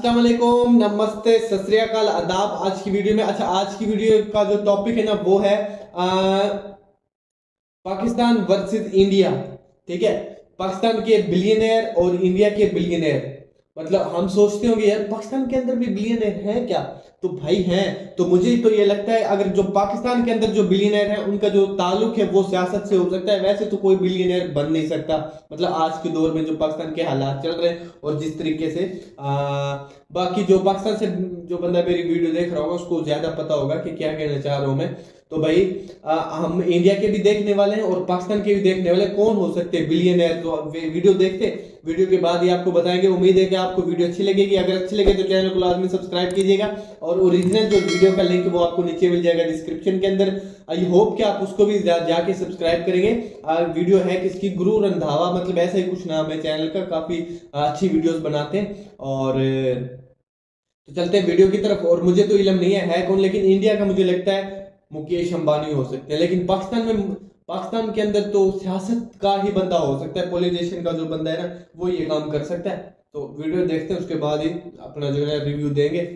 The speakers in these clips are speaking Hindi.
अस्सलाम वालेकुम, नमस्ते, सत श्री अकाल, आदाब। आज की वीडियो में आज की वीडियो का जो टॉपिक है ना वो है पाकिस्तान वर्सेस इंडिया। ठीक है, पाकिस्तान के बिलियनर और इंडिया के बिलियनर। मतलब हम सोचते होंगे यार पाकिस्तान के अंदर भी बिलियनर है क्या, तो भाई हैं। तो मुझे तो ये लगता है अगर जो पाकिस्तान के अंदर जो बिलियनर है उनका जो ताल्लुक है वो सियासत से हो सकता है, वैसे तो कोई बिलियनर बन नहीं सकता। मतलब आज के दौर में जो पाकिस्तान के हालात चल रहे हैं और जिस तरीके से बाकी जो पाकिस्तान से जो बंदा मेरी वीडियो देख रहा होगा उसको ज्यादा पता होगा कि क्या कहना चाह रहा हूं मैं। तो भाई हम इंडिया के भी देखने वाले हैं और पाकिस्तान के भी देखने वाले, कौन हो सकते हैं बिलियनर। तो वीडियो देखते, वीडियो के बाद ही आपको बताएंगे। उम्मीद है कि आपको वीडियो अच्छी लगेगी। अगर अच्छी लगे तो चैनल को लाजमी सब्सक्राइब कीजिएगा और ओरिजिनल जो वीडियो का लिंक वो आपको नीचे मिल जाएगा डिस्क्रिप्शन के अंदर। आई होप कि आप उसको भी जाके सब्सक्राइब करेंगे। वीडियो है किसकी, गुरु रंधावा, मतलब ऐसा ही कुछ नाम है चैनल का। काफी अच्छी वीडियोस बनाते हैं। और तो चलते हैं वीडियो की तरफ। और मुझे तो इल्म नहीं है कौन, लेकिन इंडिया का मुझे लगता है मुकेश अंबानी हो सकते हैं। लेकिन पाकिस्तान के अंदर तो सियासत का ही बंदा हो सकता है, पॉलिटिशियन का जो बंदा है ना वो ये काम कर सकता है। तो वीडियो देखते हैं, उसके बाद ही अपना जो है रिव्यू देंगे।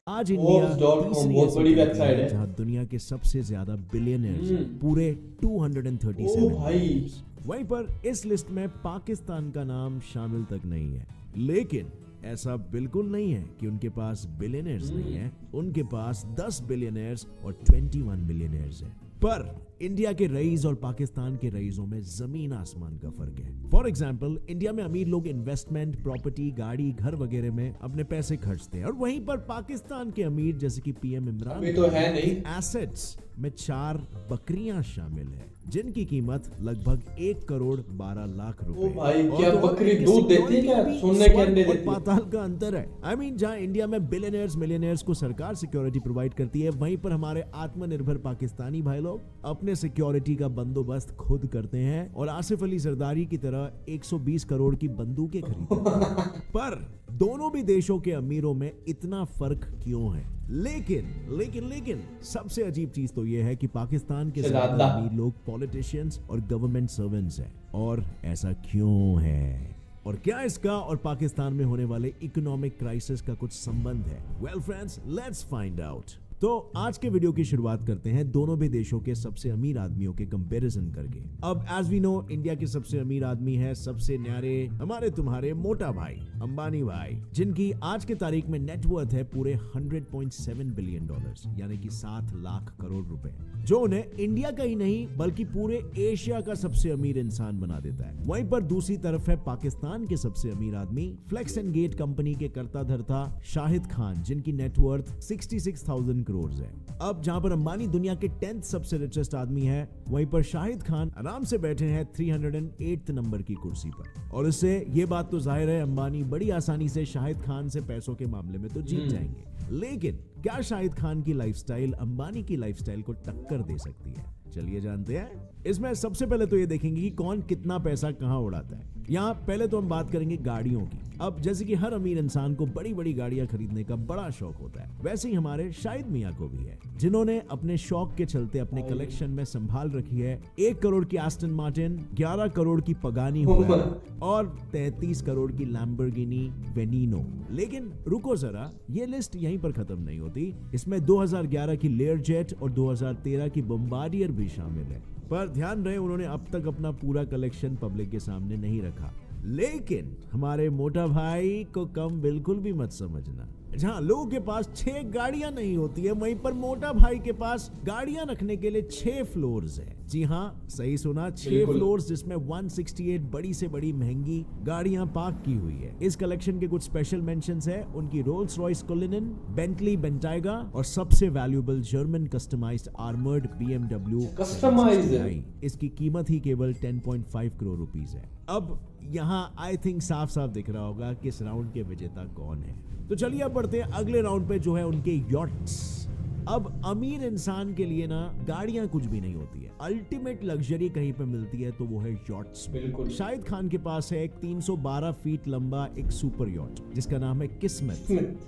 आज इंडिया बहुत बड़ी वेबसाइट है जहां दुनिया के सबसे ज्यादा बिलियनर्स पूरे 237 भाई। वहीं पर इस लिस्ट में पाकिस्तान का नाम शामिल तक नहीं है। लेकिन ऐसा बिल्कुल नहीं है कि उनके पास बिलियनर्स नहीं है। उनके पास 10 बिलियनर्स और 21 बिलियनर्स है। पर इंडिया के रईस और पाकिस्तान के रईसों में जमीन आसमान का फर्क है। फॉर एग्जाम्पल, इंडिया में अमीर लोग इन्वेस्टमेंट, प्रॉपर्टी, गाड़ी, घर वगैरह में अपने पैसे खर्चते हैं, और वहीं पर पाकिस्तान के अमीर जैसे कि पीएम इमरान तो है नहीं, एसेट्स में 4 बकरियां शामिल है जिनकी कीमत लगभग 1 करोड़ 12 लाख रुपए। भाई क्या बकरी दूध देती है क्या, सोने के अंडे देती है? पाताल का अंतर है। आई मीन जहां इंडिया में बिलियनर्स मिलियनर्स को सरकार सिक्योरिटी प्रोवाइड करती है, वहीं पर हमारे आत्मनिर्भर पाकिस्तानी भाई लोग अपने सिक्योरिटी का बंदोबस्त खुद करते हैं और आसिफ अली जरदारी की तरह 120 करोड़ की बंदूकें खरीदते हैं। पर दोनों भी देशों के अमीरों में इतना फर्क क्यों है? लेकिन सबसे अजीब चीज तो यह है कि पाकिस्तान के ज्यादा अमीर लोग पॉलिटिशियंस और गवर्नमेंट सर्वेंट्स हैं। और ऐसा क्यों है? और क्या इसका और पाकिस्तान में होने वाले इकोनॉमिक क्राइसिस का कुछ संबंध है? Well friends, let's find out. तो आज के वीडियो की शुरुआत करते हैं दोनों भी देशों के सबसे अमीर आदमियों के कंपैरिजन करके। अब एज वी नो, इंडिया के सबसे अमीर आदमी है सबसे न्यारे हमारे तुम्हारे मोटा भाई अंबानी भाई, जिनकी आज के तारीख में नेटवर्थ है पूरे 100.7 बिलियन डॉलर्स, यानी कि 7 लाख करोड़ रुपए, जो उन्हें इंडिया का ही नहीं बल्कि पूरे एशिया का सबसे अमीर इंसान बना देता है। वहीं पर दूसरी तरफ है पाकिस्तान के सबसे अमीर आदमी, फ्लेक्स एंड गेट कंपनी के कर्ता धर्ता शाहिद खान, जिनकी नेटवर्थ 66,000 करोड़ है। अब जहां पर अंबानी दुनिया के 10th सबसे रिचेस्ट आदमी है, वहीं पर शाहिद खान आराम से बैठे हैं 308 नंबर की कुर्सी पर। और इससे ये बात तो जाहिर है अंबानी बड़ी आसानी से शाहिद खान से पैसों के मामले में तो जीत जाएंगे। लेकिन क्या शाहिद खान की लाइफस्टाइल अंबानी की लाइफस्टाइल को टक्कर दे सकती है? चलिए जानते हैं। इसमें सबसे पहले तो ये देखेंगे कि कौन कितना पैसा कहां उड़ाता है। यहाँ पहले तो हम बात करेंगे गाड़ियों की। अब जैसे कि हर अमीर इंसान को बड़ी बड़ी गाड़ियां खरीदने का बड़ा शौक होता है, वैसे ही हमारे शाहिद मियां को भी है, जिन्होंने अपने शौक के चलते अपने कलेक्शन में संभाल रखी है 1 करोड़ की एस्टन मार्टिन, 11 करोड़ की पगानी और 33 करोड़ की लैम्बोर्गिनी वेनिनो। लेकिन रुको जरा, ये लिस्ट यहीं पर खत्म नहीं होती। इसमें 2011 की लेयरजेट और 2013 की बम्बार्डियर भी शामिल है। पर ध्यान रहे, उन्होंने अब तक अपना पूरा कलेक्शन पब्लिक के सामने नहीं रखा। लेकिन हमारे मोटा भाई को कम बिल्कुल भी मत समझना। जहां लोगों के पास 6 गाड़ियां नहीं होती है, वहीं पर मोटा भाई के पास गाड़ियां रखने के लिए 6 फ्लोर्स है। जी हाँ, सही सुना, 6 फ्लोर्स, जिसमें 168 बड़ी से बड़ी महंगी गाड़ियां पार्क की हुई है। इस कलेक्शन के कुछ स्पेशल मेंशंस है उनकी Rolls Royce Cullinan, Bentley Bentayga और सबसे valuable German customized armoured BMW customized. इसकी कीमत ही केवल 10.5 करोड़ रुपीस है। अब यहाँ आई थिंक साफ साफ दिख रहा होगा कि इस राउंड के विजेता कौन है। तो चलिए अब बढ़ते हैं अगले राउंड पे, जो है उनके यॉट्स। अब अमीर इंसान के लिए ना गाड़ियां कुछ भी नहीं होती है, अल्टीमेट लग्जरी कहीं पे मिलती है तो वो है यॉट्स। बिल्कुल। शाहिद खान के पास है एक 312 फीट लंबा एक सुपर यॉट जिसका नाम है किस्मत,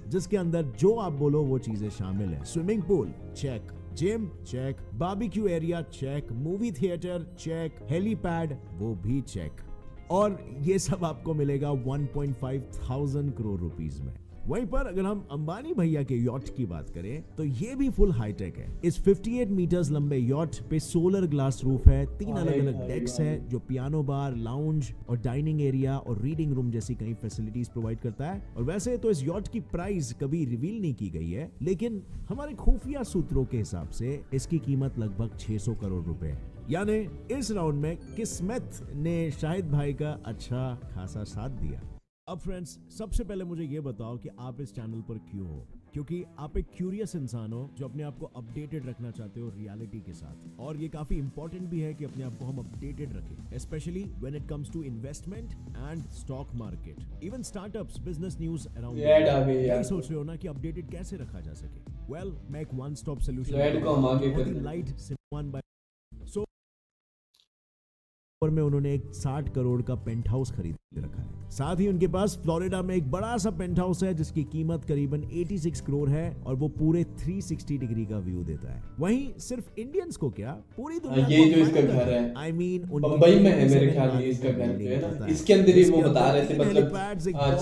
जिसके अंदर जो आप बोलो वो चीजें शामिल है। Swimming pool check, gym check, barbecue area check, movie theatre check, helipad वो भी चेक। और ये सब आपको मिलेगा 1.5 थाउजेंड करोड़ रुपीस में। वहीं पर अगर हम अंबानी भैया के यॉट की बात करें तो ये भी फुल हाईटेक है। इस 58 मीटर्स लंबे यॉट पे सोलर ग्लास रूफ है, 3 अलग अलग डेक्स है जो पियानो बार, लाउंज और डाइनिंग एरिया और रीडिंग रूम जैसी कई फैसिलिटीज प्रोवाइड करता है। और वैसे तो इस यॉट की प्राइस कभी रिवील नहीं की गई है, लेकिन हमारे खुफिया सूत्रों के हिसाब से इसकी कीमत लगभग 600 करोड़ रुपए है। यानी इस राउंड में किस्मत ने शाहिद भाई का अच्छा खासा साथ दिया। अब फ्रेंड्स, सबसे पहले मुझे ये बताओ कि आप इस चैनल पर क्यों हो? क्योंकि आप एक क्यूरियस इंसान हो जो अपने आप को अपडेटेड रखना चाहते हो रियलिटी के साथ, और ये काफी इंपॉर्टेंट भी है कि अपने आप को हम अपडेटेड रखें, specially when it comes to investment and stock market, even startups, business news around. यही सोच रहे हो ना कि अपडेटेड कैसे रखा जा सके? वेल, मैं एक one stop solution light simple बाय सो में उन्होंने एक 60 करोड़ का पेंट हाउस खरीद रखा है। साथ ही उनके पास फ्लोरिडा में एक बड़ा सा पेंट हाउस है जिसकी कीमत करीबन 86 करोड़ है और वो पूरे 360 डिग्री का व्यू देता है। वहीं सिर्फ इंडियंस को क्या, पूरी दुनिया ये जो इसका घर है, आई मीन मुंबई में है मेरे ख्याल में इसका घर जो है ना, इसके अंदर ही वो बता रहे थे, मतलब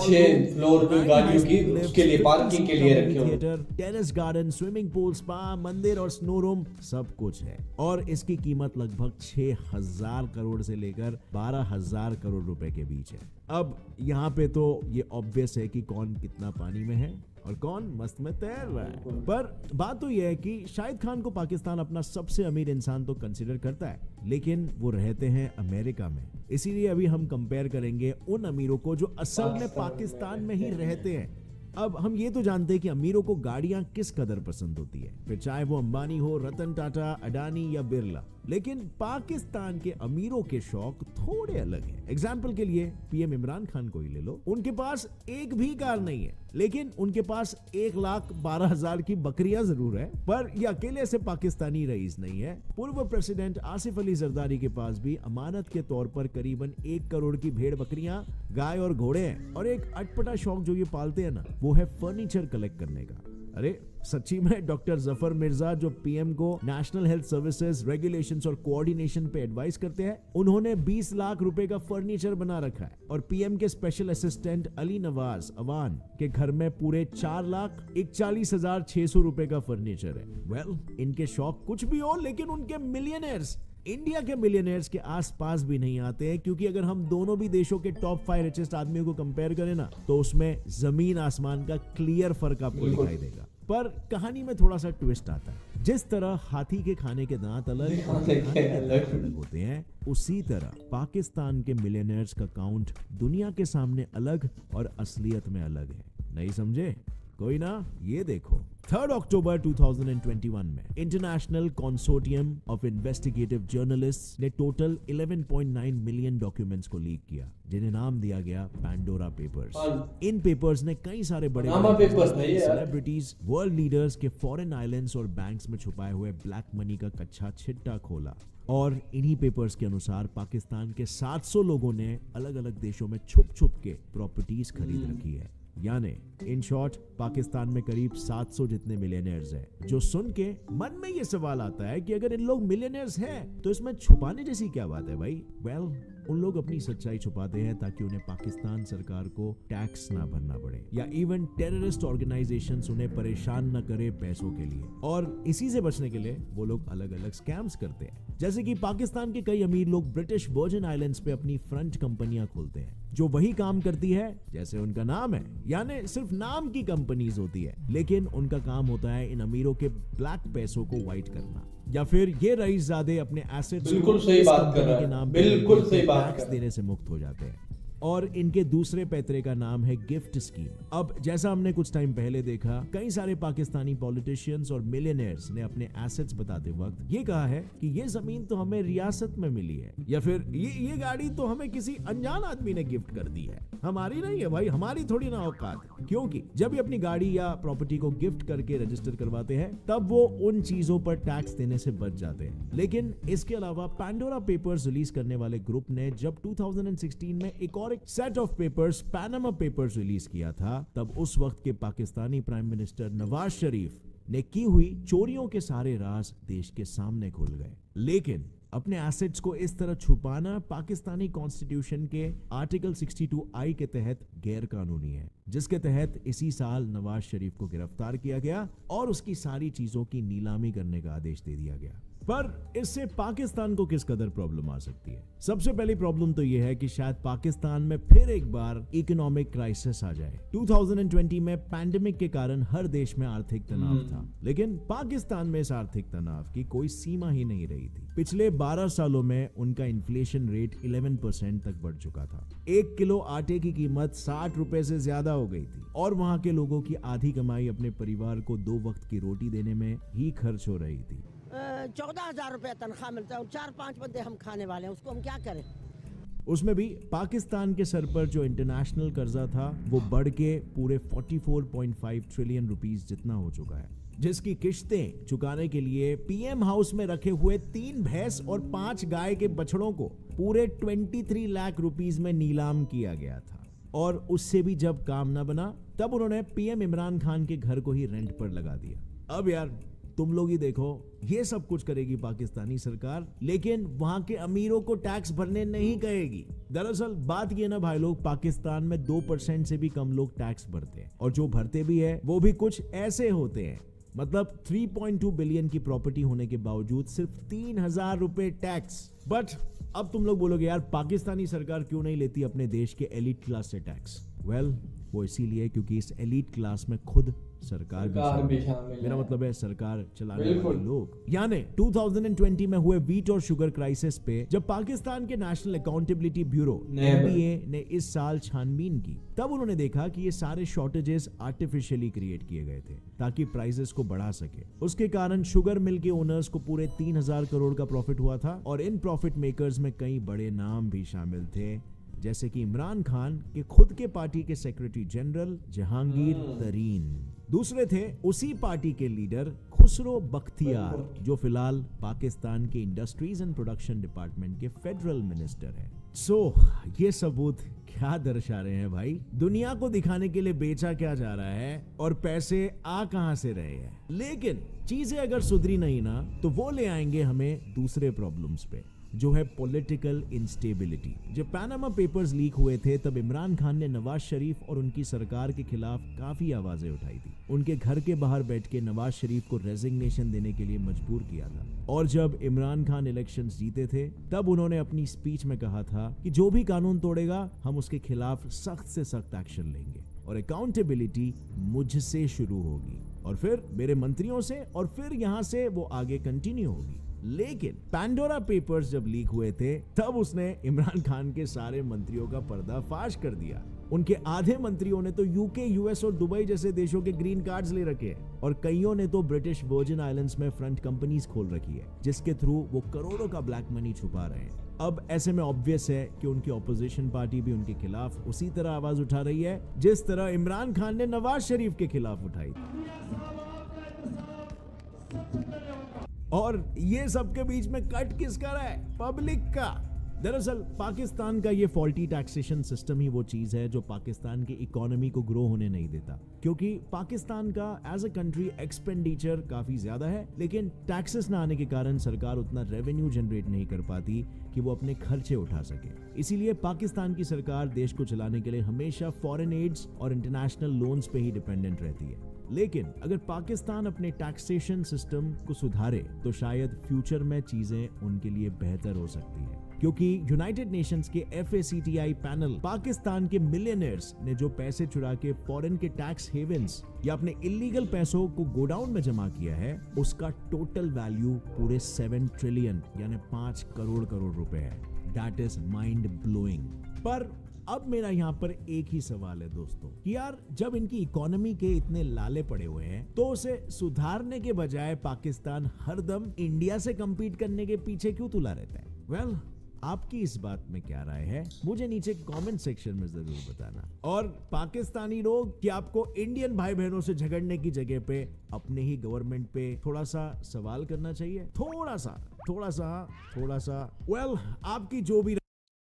6 फ्लोर पे गाड़ियों की उसके लिए पार्किंग के लिए रखे हुए, theatre, tennis garden, swimming pool, spa, मंदिर और स्नो रूम सब कुछ है। और इसकी कीमत लगभग 6000 करोड़ से लेकर 12,000 करोड़ रुपए के बीच है। अब यहाँ पे तो ये ऑब्वियस है कि कौन कितना पानी में है और कौन मस्त में तैर रहा है। पर बात तो यह है कि शाहिद खान को पाकिस्तान अपना सबसे अमीर इंसान तो कंसीडर करता है, लेकिन वो रहते हैं अमेरिका में। इसीलिए अभी हम कंपेयर करेंगे उन अमीरों को जो असल में पाकिस्तान में ही रहते हैं। अब हम ये तो जानते हैं कि अमीरों को गाड़ियां किस कदर पसंद होती है, फिर चाहे वो अंबानी हो, रतन टाटा, अडानी या बिरला। लेकिन पाकिस्तान के अमीरों के शौक थोड़े अलग हैं। एग्जाम्पल के लिए पीएम इमरान खान को ही ले लो। उनके पास एक भी कार नहीं है, लेकिन उनके पास 1,12,000 की बकरियां जरूर है। पर ये अकेले से पाकिस्तानी रईस नहीं है। पूर्व प्रेसिडेंट आसिफ अली जरदारी के पास भी अमानत के तौर पर करीबन 1 करोड़ की भेड़ बकरियां, गाय और घोड़े हैं। और एक अटपटा शौक जो ये पालते हैं ना, वो है फर्नीचर कलेक्ट करने का। अरे सच्ची में डॉक्टर जफर मिर्जा जो पीएम को नेशनल हेल्थ सर्विसेज, रेगुलेशंस और कोऑर्डिनेशन पे एडवाइस करते हैं, उन्होंने 20 लाख रुपए का फर्नीचर बना रखा है। और पीएम के स्पेशल असिस्टेंट अली नवाज अवान के घर में पूरे 4,41,600 रुपए का फर्नीचर है। वेल, इनके शौक कुछ भी हो, लेकिन उनके मिलियनेयर्स इंडिया के मिलियनेयर्स के आसपास भी नहीं आते हैं। क्योंकि अगर हम दोनों भी देशों के टॉप 5 रिचेस्ट आदमियों को कंपेयर करें ना, तो उसमें जमीन आसमान का क्लियर फर्क आपको दिखाई देगा। पर कहानी में थोड़ा सा ट्विस्ट आता है। जिस तरह हाथी के खाने के दांत अलग अलग होते हैं, उसी तरह पाकिस्तान के मिलियनेयर्स का काउंट दुनिया के सामने अलग और असलियत में अलग है। नहीं समझे? कोई ना, ये देखो। 3 अक्टूबर 2021 में international consortium of investigative journalists ने टोटल 11.9 मिलियन डॉक्यूमेंट्स को लीक किया, जिन्हें नाम दिया गया पैंडोरा पेपर्स। इन पेपर्स ने कई सारे बड़े सेलिब्रिटीज, वर्ल्ड लीडर्स के फॉरेन आइलैंड्स और बैंक्स में छुपाए हुए ब्लैक मनी का कच्चा छिट्टा खोला। और इन्हीं पेपर्स के अनुसार पाकिस्तान के 700 लोगों ने अलग अलग देशों में छुप छुप के प्रॉपर्टीज खरीद रखी है। यानी इन शॉर्ट, पाकिस्तान में करीब 700 जितने मिलियनेयर्स हैं। जो सुन के मन में ये सवाल आता है कि अगर इन लोग मिलियनेयर्स हैं तो इसमें छुपाने जैसी क्या बात है भाई? वेल, उन लोग अपनी सच्चाई छुपाते हैं ताकि उन्हें पाकिस्तान सरकार को टैक्स ना भरना पड़े, या इवन टेररिस्ट ऑर्गेनाइजेशंस उन्हें परेशान न करे पैसों के लिए। और इसी से बचने के लिए वो लोग अलग अलग स्कैम्स करते हैं। जैसे कि पाकिस्तान के कई अमीर लोग ब्रिटिश वर्जिन आइलैंड्स पे अपनी फ्रंट कंपनियां खोलते हैं, जो वही काम करती है जैसे उनका नाम है। यानी सिर्फ नाम की कंपनीज होती है, लेकिन उनका काम होता है इन अमीरों के ब्लैक पैसों को व्हाइट करना। या फिर ये रईसजादे अपने एसेट्स बिल्कुल सही बात कर रहा है, बिल्कुल सही बात टैक्स देने से मुक्त हो जाते हैं। और इनके दूसरे पैतरे का नाम है गिफ्ट स्कीम। अब जैसा हमने कुछ टाइम पहले देखा, कई सारे पाकिस्तानी पॉलिटिशियंस और मिलियनेयर्स ने अपने एसेट्स बताते वक्त ये कहा है कि ये जमीन तो हमें रियासत में मिली है, या फिर ये गाड़ी तो हमें किसी अनजान आदमी ने गिफ्ट कर दी है, हमारी नहीं है भाई, हमारी थोड़ी ना औकात। क्योंकि जब ये अपनी गाड़ी या प्रॉपर्टी को गिफ्ट करके रजिस्टर करवाते हैं, तब वो उन चीजों पर टैक्स देने से बच जाते हैं। लेकिन इसके अलावा पैंडोरा पेपर्स रिलीज करने वाले ग्रुप ने जब 2016 में एक और set of papers, Panama papers release किया था, तब उस वक्त के पाकिस्तानी प्राइम मिनिस्टर नवाज शरीफ ने की हुई चोरियों के सारे राज देश के सामने खुल गए। लेकिन अपने एसेट्स को इस तरह छुपाना पाकिस्तानी कॉन्स्टिट्यूशन के आर्टिकल 62I के तहत गैर कानूनी है, जिसके तहत इसी साल नवाज शरीफ को गिरफ्तार किया गया और उसकी सारी चीजों की नीलामी करने का आदेश दे दिया गया। पर इससे पाकिस्तान को किस कदर प्रॉब्लम आ सकती है? सबसे पहली प्रॉब्लम तो यह है कि शायद पाकिस्तान में फिर एक बार इकोनॉमिक क्राइसिस आ जाए। 2020 में पैंडेमिक के कारण हर देश में आर्थिक तनाव था, लेकिन पाकिस्तान में इस आर्थिक तनाव की कोई सीमा ही नहीं रही थी। पिछले 12 सालों में उनका इन्फ्लेशन रेट 11% तक बढ़ चुका था। 1 किलो आटे की कीमत 60 रुपए से ज्यादा हो गई थी और वहां के लोगों की आधी कमाई अपने परिवार को 2 वक्त की रोटी देने में ही खर्च हो रही थी। 14,000 रुपया तनख्वाह मिलता है और 4-5 बंदे हम खाने वाले हैं, उसको हम क्या करें? उसमें भी पाकिस्तान के सर पर जो इंटरनेशनल कर्जा था वो बढ़ के पूरे 44.5 ट्रिलियन रुपीस जितना हो चुका है, जिसकी किश्तें चुकाने के लिए पीएम हाउस में रखे हुए 3 भैंस और 5 गाय के बछड़ों को पूरे 23 लाख रुपीस में नीलाम किया गया था। और उससे भी जब काम न बना तब उन्होंने पीएम इमरान खान के घर को ही रेंट पर लगा दिया। अब यार तुम लोग ही देखो, ये सब कुछ करेगी पाकिस्तानी सरकार, लेकिन वहां के अमीरों को टैक्स भरने नहीं कहेगी। दरअसल बात ये ना भाई लोग, पाकिस्तान में 2% से भी कम लोग टैक्स भरते हैं और जो भरते भी है वो भी कुछ ऐसे होते हैं। मतलब 3.2 बिलियन की प्रॉपर्टी होने के बावजूद सिर्फ 3,000 रुपए टैक्स। बट अब तुम लोग बोलोगे यार पाकिस्तानी सरकार क्यों नहीं लेती अपने देश के एलिट क्लास से टैक्स? वेल, वो इसीलिए क्योंकि इस एलिट क्लास में खुद सरकार भी शामिल है। मेरा मतलब है सरकार चलाने वाले लोग। यानी 2020 में हुए वीट और शुगर क्राइसिस पे जब पाकिस्तान के नेशनल अकाउंटेबिलिटी ब्यूरो (NBA) ने इस साल छानबीन की, तब उन्होंने देखा कि ये सारे शॉर्टेजेस आर्टिफिशियली क्रिएट किए गए थे ताकि प्राइसेस को बढ़ा सके। उसके कारण शुगर मिल के ओनर्स को पूरे 3,000 करोड़ का प्रॉफिट हुआ था और इन प्रॉफिट मेकर्स में कई बड़े नाम भी शामिल थे, जैसे कि इमरान खान के खुद के पार्टी के सेक्रेटरी जनरल जहांगीर तरीन। दूसरे थे उसी पार्टी के लीडर खुसरो बख्तियार, जो फिलहाल पाकिस्तान के इंडस्ट्रीज एंड प्रोडक्शन डिपार्टमेंट के फेडरल मिनिस्टर हैं। ये सबूत क्या दर्शा रहे हैं भाई? दुनिया को दिखाने के लिए बेचा क्या जा रहा है और पैसे आ कहां से रहे हैं। लेकिन चीजें अगर सुधरी नहीं ना तो वो ले आएंगे हमें दूसरे प्रॉब्लम्स पे, जो है पॉलिटिकल इंस्टेबिलिटी। जब पैनामा पेपर्स लीक हुए थे तब इमरान खान ने नवाज शरीफ और उनकी सरकार के खिलाफ काफी आवाजें उठाई थी। उनके घर के बाहर बैठ के नवाज शरीफ को रेजिग्नेशन देने के लिए मजबूर किया था। और जब इमरान खान इलेक्शंस जीते थे तब उन्होंने अपनी स्पीच में कहा था कि जो भी कानून तोड़ेगा हम उसके खिलाफ सख्त से सख्त एक्शन लेंगे और अकाउंटेबिलिटी मुझसे शुरू होगी और फिर मेरे मंत्रियों से और फिर यहां से वो आगे कंटिन्यू होगी। लेकिन पैंडोरा पेपर्स जब लीक हुए थे तब उसने इमरान खान के सारे मंत्रियों का पर्दाफाश कर दिया। उनके आधे मंत्रियों ने तो यूके, यूएस और दुबई जैसे देशों के ग्रीन कार्ड्स ले रखे हैं और कईयों ने तो ब्रिटिश वर्जिन आइलैंड्स में फ्रंट कंपनीज खोल रखी है, जिसके थ्रू वो करोड़ों का ब्लैक मनी छुपा रहे हैं। अब ऐसे में ऑब्वियस है कि उनकी ऑपोजिशन पार्टी भी उनके खिलाफ उसी तरह आवाज उठा रही है जिस तरह इमरान खान ने नवाज शरीफ के खिलाफ उठाई। और ये सबके बीच में कट किसका रहा है? पब्लिक का। दरअसल पाकिस्तान का ये फॉल्टी टैक्सेशन सिस्टम ही वो चीज है जो पाकिस्तान की इकोनॉमी को ग्रो होने नहीं देता, क्योंकि पाकिस्तान का एज अ कंट्री एक्सपेंडिचर काफी ज्यादा है, लेकिन टैक्सेस ना आने के कारण सरकार उतना रेवेन्यू जनरेट नहीं कर पाती कि वो अपने खर्चे उठा सके। इसीलिए पाकिस्तान की सरकार देश को चलाने के लिए हमेशा फॉरेन एड्स और इंटरनेशनल लोन्स पे ही डिपेंडेंट रहती है। लेकिन अगर पाकिस्तान अपने टैक्सेशन सिस्टम को सुधारे तो शायद फ्यूचर में चीजें उनके लिए बेहतर हो सकती है, क्योंकि यूनाइटेड नेशंस के FACTI पैनल पाकिस्तान के मिलियनर्स ने जो पैसे चुरा के फॉरेन के टैक्स हेवंस या अपने इलीगल पैसों को गोडाउन में जमा किया है, उसका टोटल वैल्यू पूरे 7 ट्रिलियन यानी 5 करोड़ रुपए है। That is mind blowing. पर अब मेरा यहाँ पर एक ही सवाल है दोस्तों, कि यार जब इनकी इकोनॉमी के इतने लाले पड़े हुए हैं तो उसे सुधारने के बजाय पाकिस्तान हरदम इंडिया से compete करने के पीछे क्यों तुला रहता है? वेल, आपकी इस बात में क्या राय है मुझे नीचे कमेंट सेक्शन में जरूर बताना। और पाकिस्तानी लोग, कि आपको इंडियन भाई बहनों से झगड़ने की जगह पे अपने ही गवर्नमेंट पे थोड़ा सा सवाल करना चाहिए? थोड़ा सा। वेल, आपकी जो भी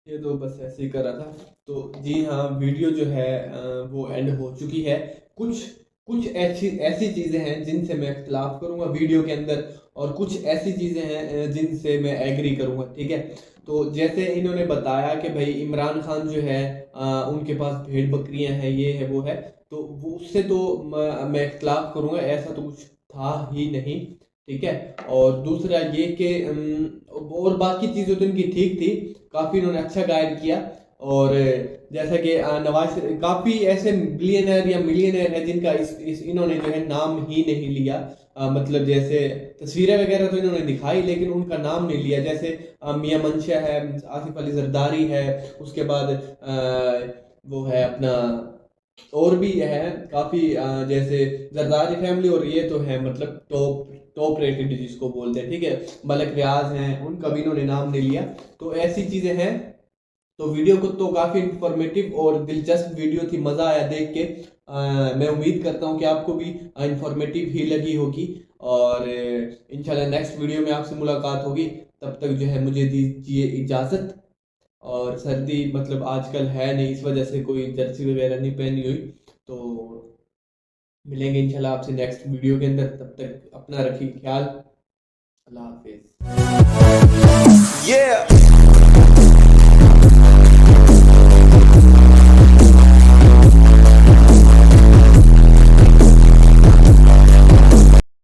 ये तो बस ऐसे ही कर रहा था। तो जी हाँ, वीडियो जो है वो एंड हो चुकी है। कुछ कुछ ऐसी ऐसी चीज़ें हैं जिनसे मैं इख्तिलाफ करूंगा वीडियो के अंदर, और कुछ ऐसी चीज़ें हैं जिनसे मैं एग्री करूंगा, ठीक है। तो जैसे इन्होंने बताया कि भाई इमरान खान जो है उनके पास भेड़ बकरियां हैं, ये है वो है, तो वो उससे तो मैं इख्तिलाफ करूंगा, ऐसा तो कुछ था ही नहीं, ठीक है। और दूसरा ये कि और बाकी चीज़ें तो इनकी ठीक थी, काफ़ी इन्होंने अच्छा गाइड किया। और जैसा कि नवाज काफ़ी ऐसे बिलियनर या मिलियनर है जिनका इस इन्होंने जो है नाम ही नहीं लिया, मतलब जैसे तस्वीरें वगैरह तो इन्होंने दिखाई लेकिन उनका नाम नहीं लिया, जैसे मियां मंशा है, आसिफ अली जरदारी है, उसके बाद वो है अपना और भी है काफ़ी, जैसे जरदारी फैमिली, और ये तो है मतलब टॉप रेटेड जिसको बोलते हैं, ठीक है। मलक रियाज हैं, उनका भी इन्होंने नाम नहीं लिया। तो ऐसी चीज़ें हैं। तो वीडियो को तो काफ़ी इंफॉर्मेटिव और दिलचस्प वीडियो थी, मज़ा आया देख के। मैं उम्मीद करता हूँ कि आपको भी इंफॉर्मेटिव ही लगी होगी, और इंशाल्लाह नेक्स्ट वीडियो में आपसे मुलाकात होगी। तब तक जो है मुझे दीजिए इजाज़त। और सर्दी मतलब आजकल है नहीं, इस वजह से कोई जर्सी वगैरह नहीं पहनी हुई। तो मिलेंगे इंशाल्लाह आपसे नेक्स्ट वीडियो के अंदर, तब तक अपना रखिए ख्याल। अल्लाह हाफिज़। Yeah.